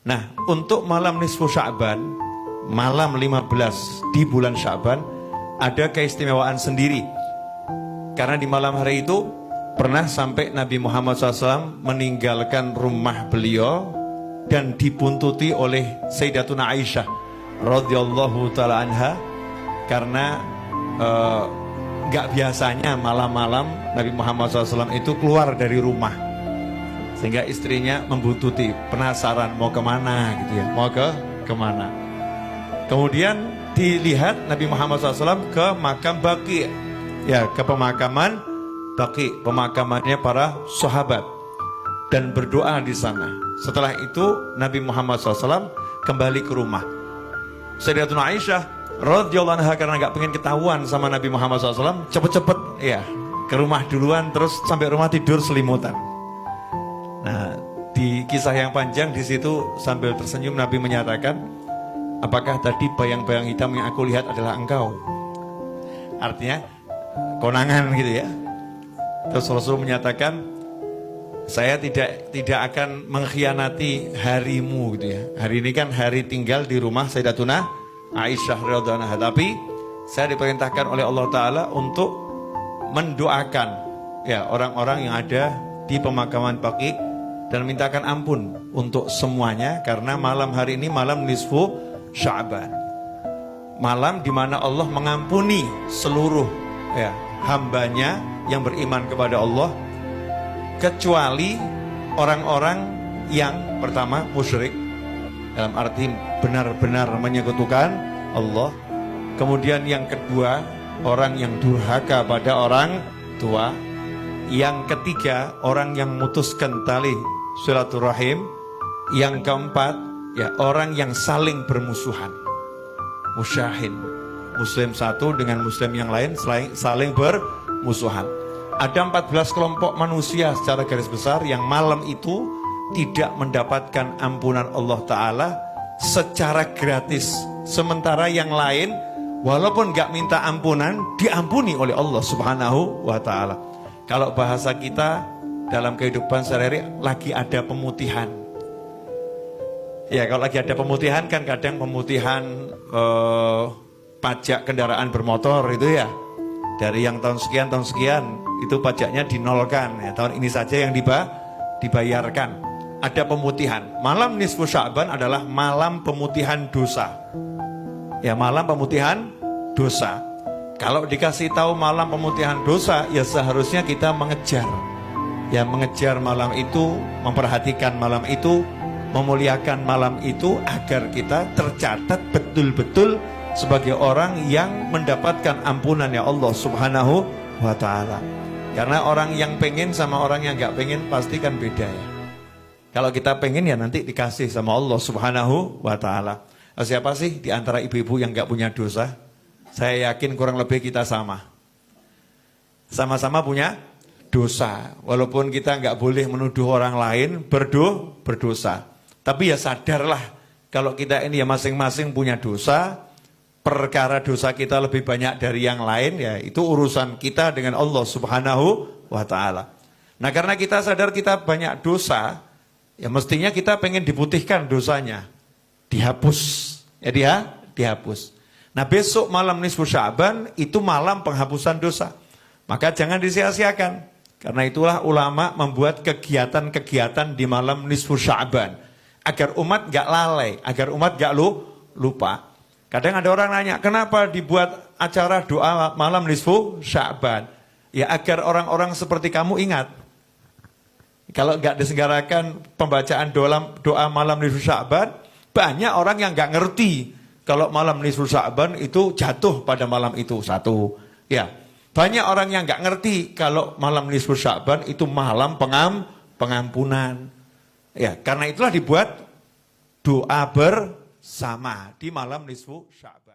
Nah, untuk malam nisfu Sya'ban, malam 15 di bulan Sya'ban, ada keistimewaan sendiri. Karena di malam hari itu pernah sampai Nabi Muhammad SAW meninggalkan rumah beliau dan dibuntuti oleh Sayyidatuna Aisyah radhiyallahu ta'ala anha, karena gak biasanya malam-malam Nabi Muhammad SAW itu keluar dari rumah, sehingga istrinya membuntuti, penasaran mau kemana gitu ya, mau kemana. Kemudian dilihat Nabi Muhammad SAW ke makam Baqi, ya, ke pemakaman Baqi, pemakamannya para sahabat, dan berdoa di sana. Setelah itu Nabi Muhammad SAW kembali ke rumah. Sayyidatuna Aisyah radhiyallahu anha karena nggak pengen ketahuan sama Nabi Muhammad SAW, cepet-cepet ya ke rumah duluan, terus sampai rumah tidur selimutan. Nah, di kisah yang panjang di situ sambil tersenyum Nabi menyatakan, apakah tadi bayang-bayang hitam yang aku lihat adalah engkau? Artinya konangan gitu ya. Terus Rasul menyatakan, saya tidak akan mengkhianati harimu gitu ya. Hari ini kan hari tinggal di rumah Sayyidatuna Aisyah radhiyallahu anha, tapi saya diperintahkan oleh Allah Ta'ala untuk mendoakan ya orang-orang yang ada di pemakaman Baqi dan mintakan ampun untuk semuanya, karena malam hari ini malam nisfu Sya'ban, malam di mana Allah mengampuni seluruh ya hambanya yang beriman kepada Allah, kecuali orang-orang yang pertama musyrik, dalam arti benar-benar menyekutukan Allah. Kemudian yang kedua, orang yang durhaka pada orang tua. Yang ketiga, orang yang memutuskan tali silaturahim. Yang keempat, ya, orang yang saling bermusuhan, musyahin, muslim satu dengan muslim yang lain saling bermusuhan. Ada 14 kelompok manusia secara garis besar yang malam itu tidak mendapatkan ampunan Allah Ta'ala secara gratis. Sementara yang lain walaupun gak minta ampunan, diampuni oleh Allah Subhanahu wa Ta'ala. Kalau bahasa kita dalam kehidupan sehari-hari, lagi ada pemutihan. Ya, kalau lagi ada pemutihan kan kadang pemutihan pajak kendaraan bermotor itu ya, dari yang tahun sekian itu pajaknya dinolkan ya, tahun ini saja yang dibayarkan. Ada pemutihan. Malam nisfu Sya'ban adalah malam pemutihan dosa. Ya, malam pemutihan dosa. Kalau dikasih tahu malam pemutihan dosa, ya seharusnya kita mengejar. Ya, mengejar malam itu, memperhatikan malam itu, memuliakan malam itu, agar kita tercatat betul-betul sebagai orang yang mendapatkan ampunan ya Allah Subhanahu wa Ta'ala. Karena orang yang pengen sama orang yang gak pengen pasti kan beda ya. Kalau kita pengen ya nanti dikasih sama Allah Subhanahu wa Ta'ala. Siapa sih di antara ibu-ibu yang gak punya dosa? Saya yakin kurang lebih kita sama. Sama-sama punya dosa. Walaupun kita gak boleh menuduh orang lain berdosa. Tapi ya sadarlah, kalau kita ini ya masing-masing punya dosa, perkara dosa kita lebih banyak dari yang lain, ya itu urusan kita dengan Allah Subhanahu wa Ta'ala. Nah, karena kita sadar kita banyak dosa, ya mestinya kita pengen diputihkan dosanya, dihapus, ya dihapus. Nah, besok malam nisfu Sya'ban itu malam penghapusan dosa. Maka jangan disia-siakan. Karena itulah ulama membuat kegiatan-kegiatan di malam nisfu Sya'ban, agar umat gak lalai, agar umat gak lupa. Kadang ada orang nanya, kenapa dibuat acara doa malam nisfu Sya'ban? Ya agar orang-orang seperti kamu ingat. Kalau nggak diselenggarakan pembacaan doa malam nisfu Sya'ban, banyak orang yang nggak ngerti kalau malam nisfu Sya'ban itu jatuh pada malam itu. Satu, ya, banyak orang yang nggak ngerti kalau malam nisfu Sya'ban itu malam pengampunan. Ya, karena itulah dibuat doa bersama di malam nisfu Sya'ban.